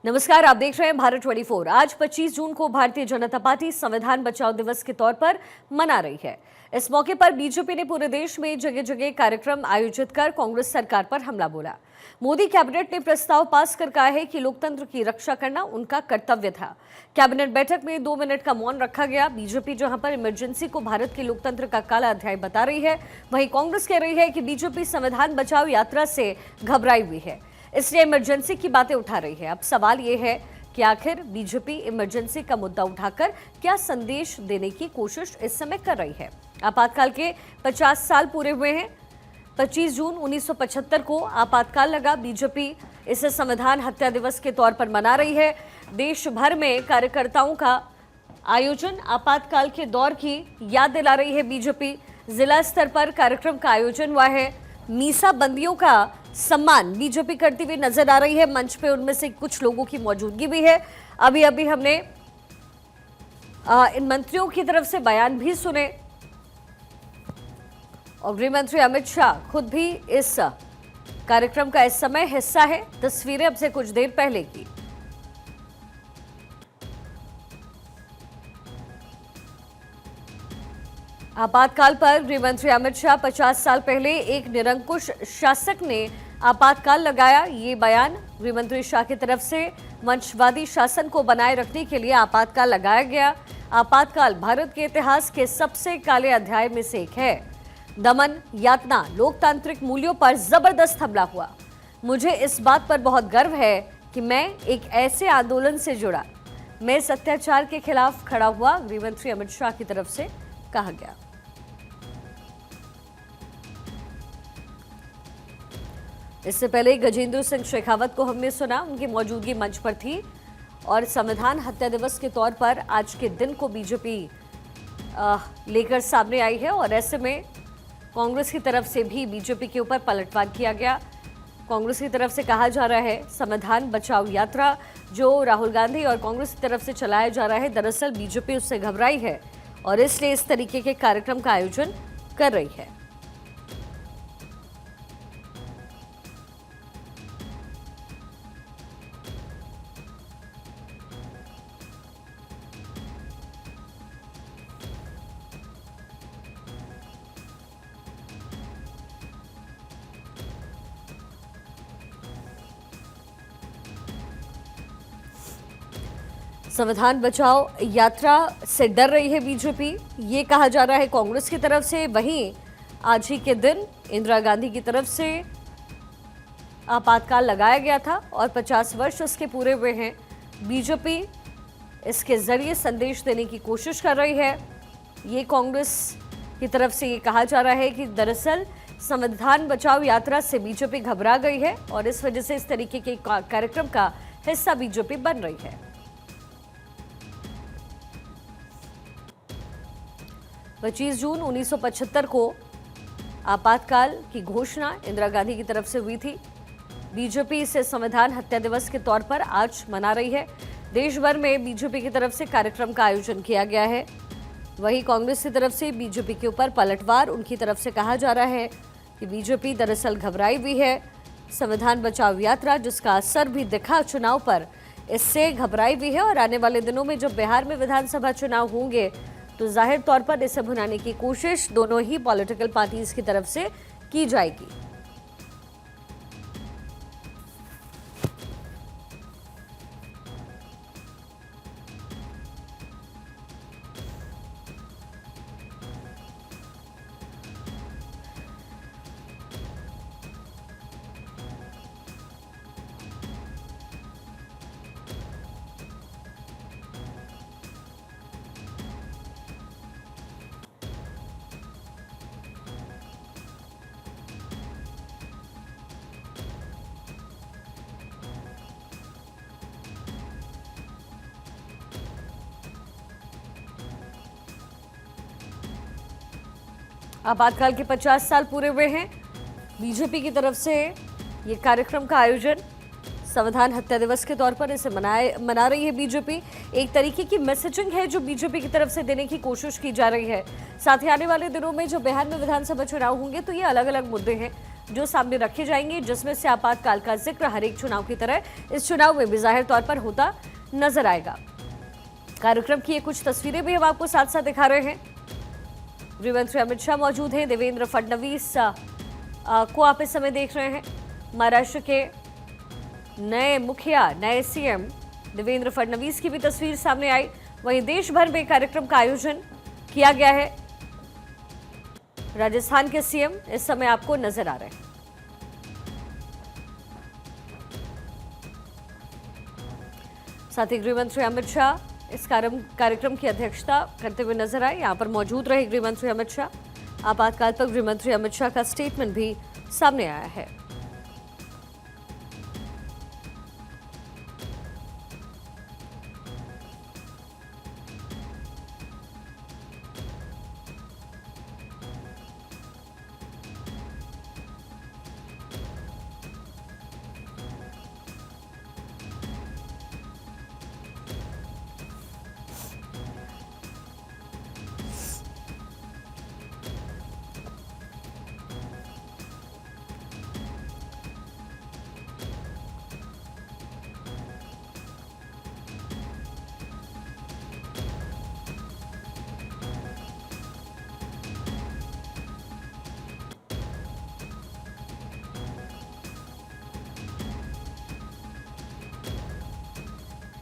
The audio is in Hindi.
नमस्कार, आप देख रहे हैं भारत 24। आज 25 जून को भारतीय जनता पार्टी संविधान बचाओ दिवस के तौर पर मना रही है। इस मौके पर बीजेपी ने पूरे देश में जगह जगह कार्यक्रम आयोजित कर कांग्रेस सरकार पर हमला बोला। मोदी कैबिनेट ने प्रस्ताव पास कर कहा है कि लोकतंत्र की रक्षा करना उनका कर्तव्य था। कैबिनेट बैठक में 2 मिनट का मौन रखा गया। बीजेपी जहां पर इमरजेंसी को भारत के लोकतंत्र का काला अध्याय बता रही है, वहीं कांग्रेस कह रही है कि बीजेपी संविधान बचाओ यात्रा से घबराई हुई है, इसलिए इमरजेंसी की बातें उठा रही है। अब सवाल ये है कि आखिर बीजेपी इमरजेंसी का मुद्दा उठाकर क्या संदेश देने की कोशिश इस समय कर रही है। आपातकाल के 50 साल पूरे हुए हैं। 25 जून 1975 को आपातकाल लगा। बीजेपी इसे संविधान हत्या दिवस के तौर पर मना रही है। देश भर में कार्यकर्ताओं का आयोजन आपातकाल के दौर की याद दिला रही है। बीजेपी जिला स्तर पर कार्यक्रम का आयोजन हुआ है। मीसा बंदियों का सम्मान बीजेपी करती हुई नजर आ रही है। मंच पे उनमें से कुछ लोगों की मौजूदगी भी है। अभी अभी हमने इन मंत्रियों की तरफ से बयान भी सुने और गृह मंत्री अमित शाह खुद भी इस कार्यक्रम का इस समय हिस्सा है। तस्वीरें अब से कुछ देर पहले की। आपातकाल पर गृह मंत्री अमित शाह 50 साल पहले एक निरंकुश शासक ने आपातकाल लगाया। ये बयान गृह मंत्री शाह की तरफ से वंशवादी शासन को बनाए रखने के लिए आपातकाल लगाया गया। आपातकाल भारत के इतिहास के सबसे काले अध्याय में से एक है। दमन, यातना, लोकतांत्रिक मूल्यों पर जबरदस्त हमला हुआ। मुझे इस बात पर बहुत गर्व है कि मैं एक ऐसे आंदोलन से जुड़ा, मैं इस अत्याचार के खिलाफ खड़ा हुआ, गृह मंत्री अमित शाह की तरफ से कहा गया। इससे पहले गजेंद्र सिंह शेखावत को हमने सुना, उनकी मौजूदगी मंच पर थी और संविधान हत्या दिवस के तौर पर आज के दिन को बीजेपी लेकर सामने आई है और ऐसे में कांग्रेस की तरफ से भी बीजेपी के ऊपर पलटवार किया गया। कांग्रेस की तरफ से कहा जा रहा है संविधान बचाओ यात्रा जो राहुल गांधी और कांग्रेस की तरफ से चलाया जा रहा है, दरअसल बीजेपी उससे घबराई है और इसलिए इस तरीके के कार्यक्रम का आयोजन कर रही है। संविधान बचाओ यात्रा से डर रही है बीजेपी, ये कहा जा रहा है कांग्रेस की तरफ से। वहीं आज ही के दिन इंदिरा गांधी की तरफ से आपातकाल लगाया गया था और 50 वर्ष उसके पूरे हुए हैं। बीजेपी इसके जरिए संदेश देने की कोशिश कर रही है। ये कांग्रेस की तरफ से ये कहा जा रहा है कि दरअसल संविधान बचाओ यात्रा से बीजेपी घबरा गई है और इस वजह से इस तरीके के कार्यक्रम का हिस्सा बीजेपी बन रही है। 25 जून 1975 को आपातकाल की घोषणा इंदिरा गांधी की तरफ से हुई थी। बीजेपी इसे संविधान हत्या दिवस के तौर पर आज मना रही है। देश भर में बीजेपी की तरफ से कार्यक्रम का आयोजन किया गया है। वहीं कांग्रेस की तरफ से बीजेपी के ऊपर पलटवार, उनकी तरफ से कहा जा रहा है कि बीजेपी दरअसल घबराई हुई है। संविधान बचाओ यात्रा जिसका असर भी दिखा चुनाव पर, इससे घबराई हुई है और आने वाले दिनों में जब बिहार में विधानसभा चुनाव होंगे तो जाहिर तौर पर इसे भुनाने की कोशिश दोनों ही पॉलिटिकल पार्टीज की तरफ से की जाएगी। आपातकाल के 50 साल पूरे हुए हैं। बीजेपी की तरफ से ये कार्यक्रम का आयोजन संविधान हत्या दिवस के तौर पर इसे मना रही है बीजेपी। एक तरीके की मैसेजिंग है जो बीजेपी की तरफ से देने की कोशिश की जा रही है। साथ ही आने वाले दिनों में जो बिहार में विधानसभा चुनाव होंगे तो ये अलग अलग मुद्दे हैं। जो सामने रखे जाएंगे, जिसमें से आपातकाल का जिक्र हर एक चुनाव की तरह इस चुनाव में भी जाहिर तौर पर होता नजर आएगा। कार्यक्रम की ये कुछ तस्वीरें भी हम आपको साथ साथ दिखा रहे हैं। गृहमंत्री अमित शाह मौजूद हैं, देवेंद्र फडणवीस को आप इस समय देख रहे हैं। महाराष्ट्र के नए मुखिया, नए सीएम देवेंद्र फडणवीस की भी तस्वीर सामने आई। वहीं देश भर में कार्यक्रम का आयोजन किया गया है। राजस्थान के सीएम इस समय आपको नजर आ रहे हैं। साथ ही गृहमंत्री अमित शाह इस कार्यक्रम की अध्यक्षता करते हुए नजर आए। यहां पर मौजूद रहे गृहमंत्री अमित शाह। आपातकाल पर गृहमंत्री अमित शाह का स्टेटमेंट भी सामने आया है।